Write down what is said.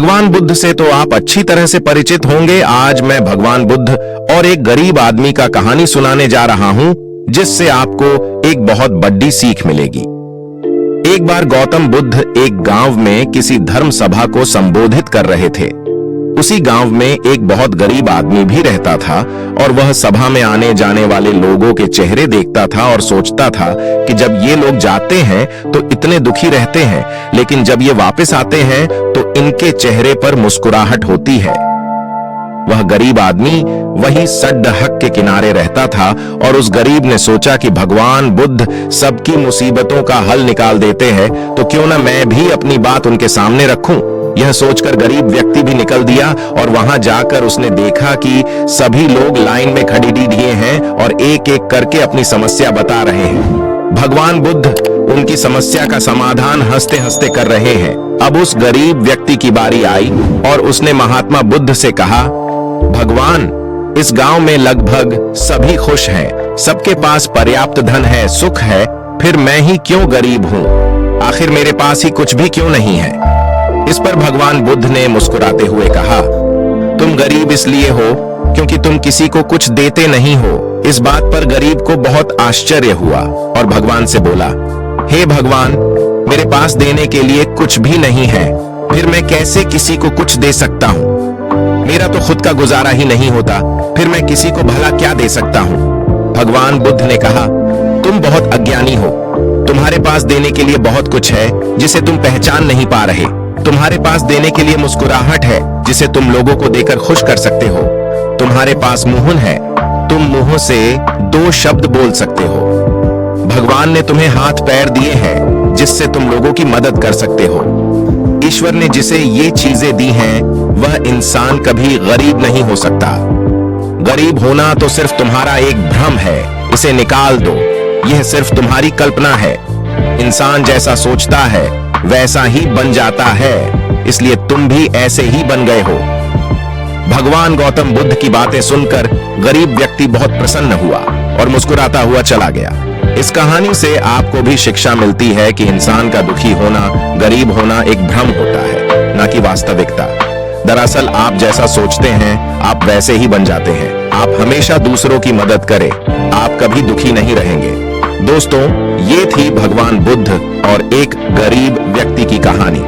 भगवान बुद्ध से तो आप अच्छी तरह से परिचित होंगे। आज मैं भगवान बुद्ध और एक गरीब आदमी का कहानी सुनाने जा रहा हूं, जिससे आपको एक बहुत बड़ी सीख मिलेगी। एक बार गौतम बुद्ध एक गांव में किसी धर्म सभा को संबोधित कर रहे थे। उसी गांव में एक बहुत गरीब आदमी भी रहता था और वह सभा में आने जाने वाले लोगों के चेहरे देखता था और सोचता था कि जब ये लोग जाते हैं तो इतने दुखी रहते हैं, लेकिन जब ये वापस आते हैं तो इनके चेहरे पर मुस्कुराहट होती है। वह गरीब आदमी वही सड़क के किनारे रहता था और उस गरीब ने सोचा कि भगवान बुद्ध सबकी मुसीबतों का हल निकाल देते हैं, तो क्यों ना मैं भी अपनी बात उनके सामने रखूं। यह सोचकर गरीब व्यक्ति भी निकल दिया और वहां जाकर उसने देखा कि सभी लोग लाइन में खड़े दिए हैं और एक एक करके अपनी समस्या बता रहे हैं। भगवान बुद्ध उनकी समस्या का समाधान हंसते हंसते कर रहे हैं। अब उस गरीब व्यक्ति की बारी आई और उसने महात्मा बुद्ध से कहा, भगवान, इस गांव में लगभग सभी खुश हैं, सबके पास पर्याप्त धन है, सुख है, फिर मैं ही क्यों गरीब हूं? आखिर मेरे पास ही कुछ भी क्यों नहीं है? इस पर भगवान बुद्ध ने मुस्कुराते हुए कहा, तुम गरीब इसलिए हो क्योंकि तुम किसी को कुछ देते नहीं हो। इस बात पर गरीब को बहुत आश्चर्य हुआ और भगवान से बोला, हे भगवान, मेरे पास देने के लिए कुछ भी नहीं है, फिर मैं कैसे किसी को कुछ दे सकता हूँ? मेरा तो खुद का गुजारा ही नहीं होता, फिर मैं किसी को भला क्या दे सकता हूँ? भगवान बुद्ध ने कहा, तुम बहुत अज्ञानी हो। तुम्हारे पास देने के लिए बहुत कुछ है जिसे तुम पहचान नहीं पा रहे। तुम्हारे पास देने के लिए मुस्कुराहट है जिसे तुम लोगों को देकर खुश कर सकते हो। तुम्हारे पास मुंह है, तुम मुंह से 2 शब्द बोल सकते हो। भगवान ने तुम्हें हाथ पैर दिए हैं जिससे तुम लोगों की मदद कर सकते हो। ईश्वर ने जिसे ये चीजें दी हैं, वह इंसान कभी गरीब नहीं हो सकता। गरीब होना तो सिर्फ तुम्हारा एक भ्रम है, इसे निकाल दो। यह सिर्फ तुम्हारी कल्पना है। इंसान जैसा सोचता है वैसा ही बन जाता है, इसलिए तुम भी ऐसे ही बन गए हो। भगवान गौतम बुद्ध की बातें सुनकर गरीब व्यक्ति बहुत प्रसन्न हुआ और मुस्कुराता हुआ चला गया। इस कहानी से आपको भी शिक्षा मिलती है कि इंसान का दुखी होना, गरीब होना एक भ्रम होता है, न कि वास्तविकता। दरअसल आप जैसा सोचते हैं आप वैसे ही बन जाते हैं। आप हमेशा दूसरों की मदद करें, आप कभी दुखी नहीं रहेंगे। दोस्तों, ये थी भगवान बुद्ध और एक गरीब व्यक्ति की कहानी।